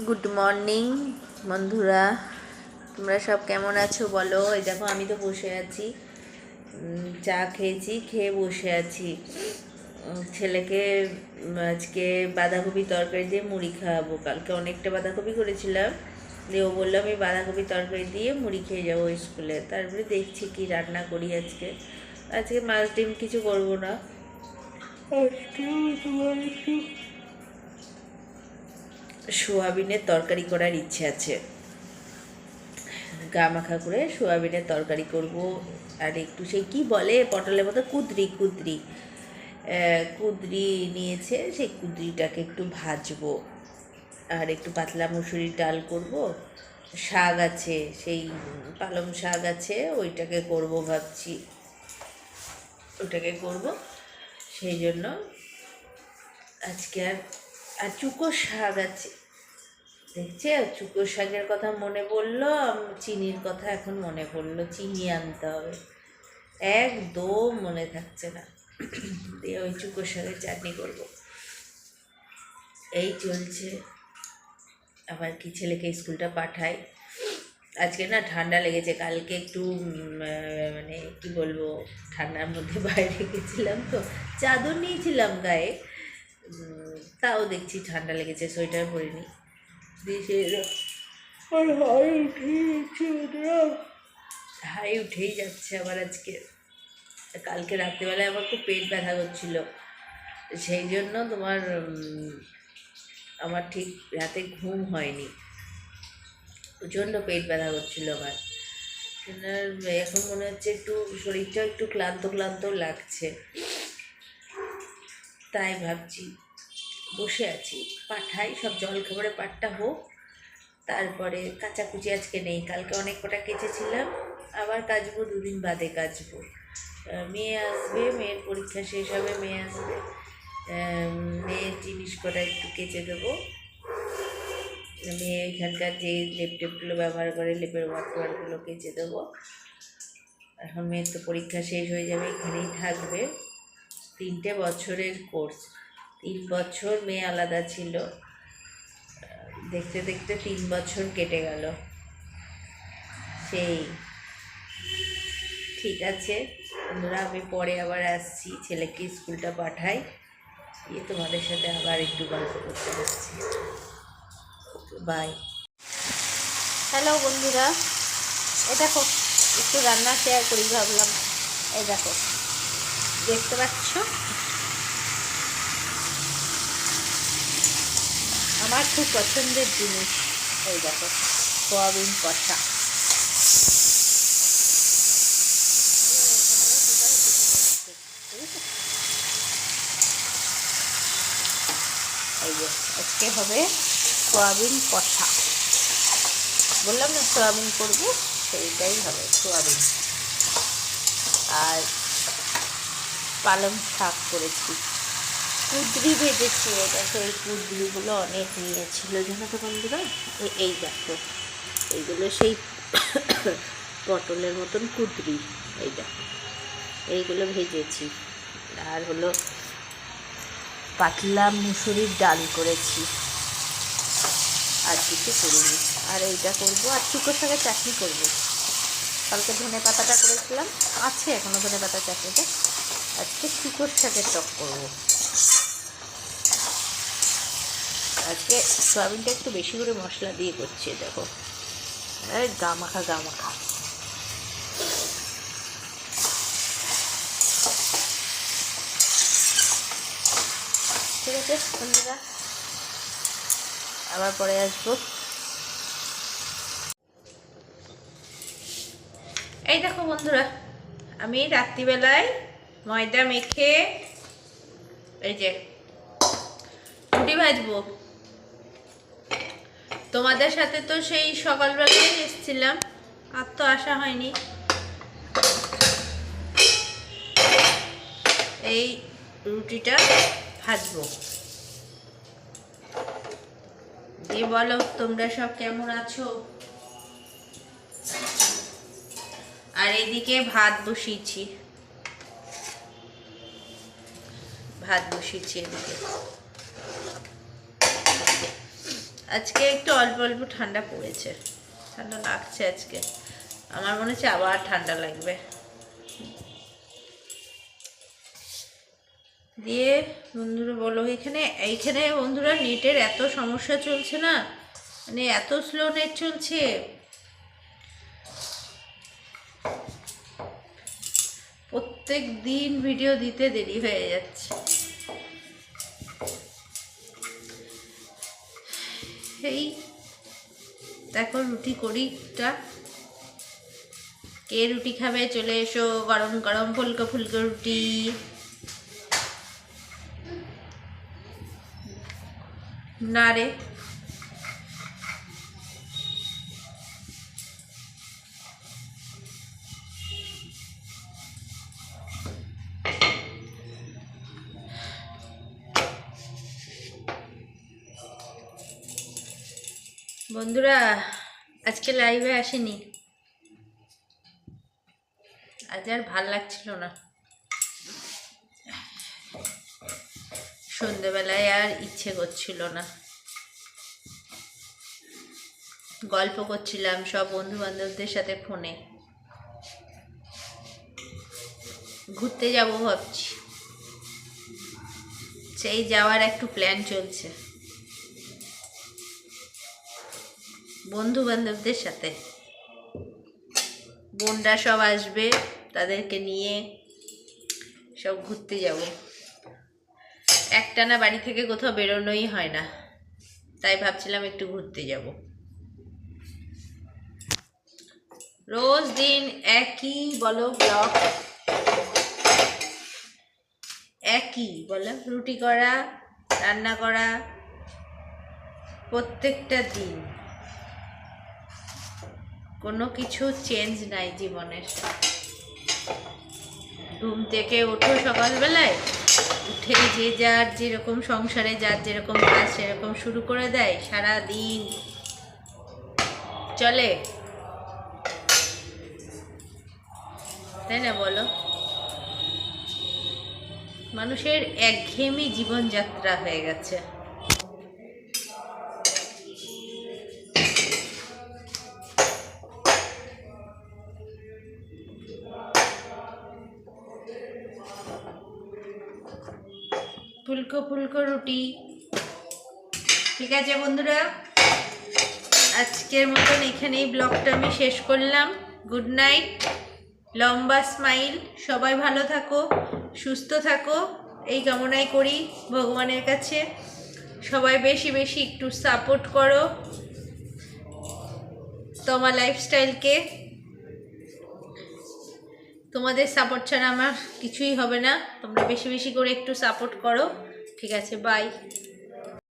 Good morning বন্ধুরা, তোমরা সব কেমন আছো বলো। এই দেখো আমি তো বসে আছি, চা খেয়েছি, খেয়ে বসে আছি। ছেলেকে আজকে বাঁধাকপি তরকারি দিয়ে মুড়ি খাওয়াবো। কালকে অনেকটা বাঁধাকপি করেছিলাম, দিয়ে ও বললো আমি বাঁধাকপি তরকারি দিয়ে মুড়ি খেয়ে যাবো স্কুলে। তারপরে দেখছি কি রান্না করি আজকে। আজকে মাছ ডিম কিছু করবো না, আজকে তোমার একটু সোয়াবিনের তরকারি করার ইচ্ছে আছে। গা মাখা করে সোয়াবিনের তরকারি করব। আর একটু সেই কি বলে পটলের মতো কুদরি কুদরি কুদরি নিয়েছে, সেই কুদরিটাকে একটু ভাজবো। আর একটু পাতলা মুসুরির ডাল করব। শাক আছে, সেই পালং শাক আছে, ওইটাকে করব ভাবছি, ওইটাকে করব। সেই জন্য আজকে আর চুকো শাক আছে দেখছি। চুকো শাকের কথা মনে পড়লো, চিনির কথা এখন মনে পড়লো, চিনি আনতে হবে, একদম মনে থাকছে না। দিয়ে ওই চুকো শাকের চাটনি করবো, এই চলছে। আবার কি ছেলেকে স্কুলটা পাঠাই। আজকে না ঠান্ডা লেগেছে, কালকে একটু মানে কি বলবো, ঠান্ডার মধ্যে বাইরে গেছিলাম তো, চাদর নিয়েছিলাম গায়ে, তাও দেখছি ঠান্ডা লেগেছে, সোয়েটার পরিনি। আর হাই উঠেই যাচ্ছে আবার আজকে। কালকে রাত্রিবেলায় আমার খুব পেট ব্যথা করছিল, সেই জন্য তোমার আমার ঠিক রাতে ঘুম হয়নি, প্রচণ্ড পেট ব্যথা করছিল আমার। এখন মনে হচ্ছে একটু শরীরটা একটু ক্লান্ত ক্লান্ত লাগছে, তাই ভাবছি বসে আছি, পাঠাই সব জল খাবারে পাটটা হোক, তারপরে কাচাকুচি আজকে নেই, কালকে অনেক কটা কেচেছিলাম, আবার কাচবো, দুদিন বাদে কাচবো। মেয়ে আসবে, মেয়ের পরীক্ষা শেষ হবে, মেয়ে আসবে, মেয়ের জিনিস কটা একটু কেচে দেবো। মেয়ে এখানকার যে লেপ টেপগুলো ব্যবহার করে, লেপের ওয়ার্কগুলো কেচে দেবো। এখন মেয়ের তো পরীক্ষা শেষ হয়ে যাবে, এখানেই থাকবে। 3টে বছরের কোর্স, 3 বছর মেয়ে আলাদা ছিল, দেখতে দেখতে 3 বছর কেটে গেল। সেই ঠিক আছে বন্ধুরা, আমি পরে আবার আসছি, ছেলেকে স্কুলটা পাঠাই, দিয়ে তোমাদের সাথে আবার একটু গল্প করতে আসছি। বাই। হ্যালো বন্ধুরা, এই দেখো একটু রান্না শেয়ার করি ভাবলাম। এই দেখো, দেখতে পাচ্ছ আমার খুব পছন্দের জিনিস, এই দেখো সোয়াবিন কষা। এই যে আজকে হবে সোয়াবিন কষা, বললাম না সোয়াবিন করবো, সেইটাই হবে সোয়াবিন। আর পালং শাক করেছি, কুদরি ভেজেছি, এটা তো এই কুদরিগুলো অনেক নিয়েছিল জানো তো বন্ধুরা। এই দেখো এইগুলো সেই পটলের মতন কুদরি, এই দেখো এইগুলো ভেজেছি। আর হলো পাতলা মুসুরির ডাল করেছি, আর কিছু করিনি। আর এইটা করবো, আর চুকো শাকের চাটনি করবো। কালকে ধনে পাতাটা করেছিলাম, আছে এখনও ধনে পাতা চাটনিটা, আজকে চুকো শাকের টক করবো। আজকে সয়াবিনটা একটু বেশি করে মশলা দিয়ে করছি, দেখো গা মাখা গা মাখা। ঠিক আছে বন্ধুরা, আবার পরে আসবো। এই দেখো বন্ধুরা, আমি রাত্রিবেলায় ময়দা মেখে এই যে রুটি ভাজবো। তোমাদের সাথে তো সেই সকালবেলায় এসেছিলাম, আর তো আসা হয়নি। এই রুটিটা ভাজবো, দিয়ে বলো তোমরা সব কেমন আছো। আর এদিকে ভাত বসিয়েছি এদিকে। আজকে একটু অল্প অল্প ঠান্ডা পড়েছে, ঠান্ডা লাগছে আজকে। আমার মনে হচ্ছে আবার ঠান্ডা লাগবে। দিয়ে বন্ধুরা বলো, এইখানে বন্ধুরা নেটের এত সমস্যা চলছে না, মানে এত স্লো নেট চলছে। প্রত্যেক দিন ভিডিও দিতে দেরি হয়ে যাচ্ছে। এই দেখো রুটি করিটা, কে রুটি খাবে চলে এসো, গরম গরম ফুলকো ফুলকো রুটি। না রে, বন্ধুরা আজকে লাইভে আসেনি, আজ আর ভাল লাগছিল না। সন্ধ্যেবেলায় আর ইচ্ছে করছিল না, গল্প করছিলাম সব বন্ধু বান্ধবদের সাথে ফোনে। ঘুরতে যাব ভাবছি, সেই যাওয়ার একটু প্ল্যান চলছে বন্ধু বান্ধবদের সাথে। বোনরা সব আসবে, তাদেরকে নিয়ে সব ঘুরতে যাব। একটানা বাড়ি থেকে কোথাও বেরোনোই হয় না, তাই ভাবছিলাম একটু ঘুরতে যাব। রোজ দিন একই বলো ব্লগ, একই বলো, রুটি করা, রান্না করা, প্রত্যেকটা দিন কোনো কিছু চেঞ্জ নাই জীবনের। ঘুম থেকে ওঠো সকালবেলায়, উঠে যে যার যেরকম সংসারে যার যেরকম কাজ সেরকম শুরু করে দেয়, সারা দিন চলে, তাই না বলো? মানুষের একঘেয়েমি জীবনযাত্রা হয়ে গেছে। ফুলকো ফুলকো রুটি। ঠিক আছে বন্ধুরা, আজকের মতন এখানেই ব্লগটা আমি শেষ করলাম। গুড নাইট, লম্বা স্মাইল। সবাই ভালো থাকো, সুস্থ থাকো, এই কামনাই করি ভগবানের কাছে। সবাই বেশি বেশি একটু সাপোর্ট করো তোমার লাইফস্টাইলকে। তোমাদের সাপোর্ট ছাড়া আমার কিছুই হবে না, তোমরা বেশি বেশি করে একটু সাপোর্ট করো। ঠিক আছে, বাই।